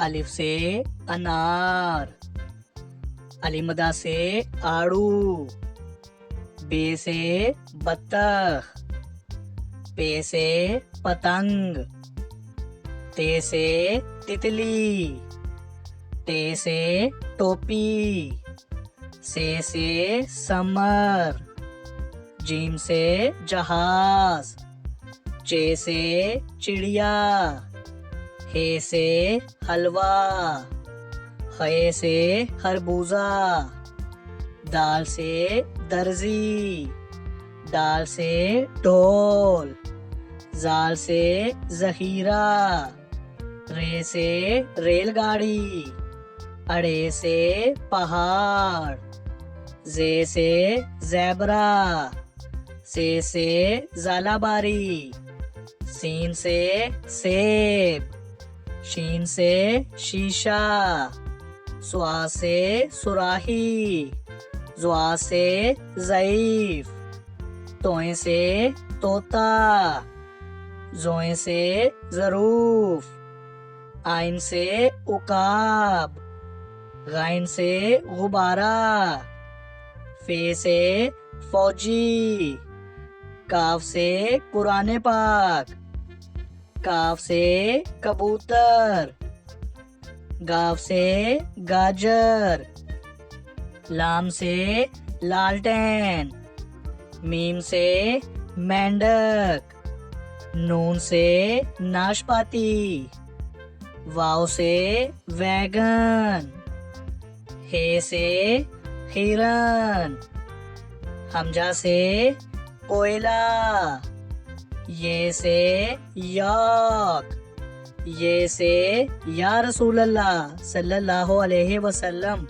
الف سے انار، المدہ سے آڑو، بے سے بطخ، پے سے پتنگ، تے سے تتلی، ٹے سے ٹوپی، سے سمر، جیم سے جہاز، چے سے چڑیا، ہے سے حلوہ، خے سے خربوزہ، دال سے درزی، ڈال سے ڈھول، زال سے ذخیرہ، رے سے ریل گاڑی، اڑے سے پہاڑ، زے سے زیبرا، سے زالہ باری، سین سے سیب، شین سے شیشہ، سوا سے سراہی، زوا سے ضعیف، توئیں سے طوطا، زوئیں سے ظروف، آئن سے عقاب، غین سے غبارہ، فے سے فوجی، کاف سے قرآن پاک، کاف سے کبوتر، گاف سے گاجر، لام سے لالٹین، میم سے مینڈک، نون سے ناشپاتی، واو سے ویگن، ہے سے ہرن، حمزہ سے کوئلہ، یہ سے یاک، یہ سے یا رسول اللہ صلی اللہ علیہ وسلم۔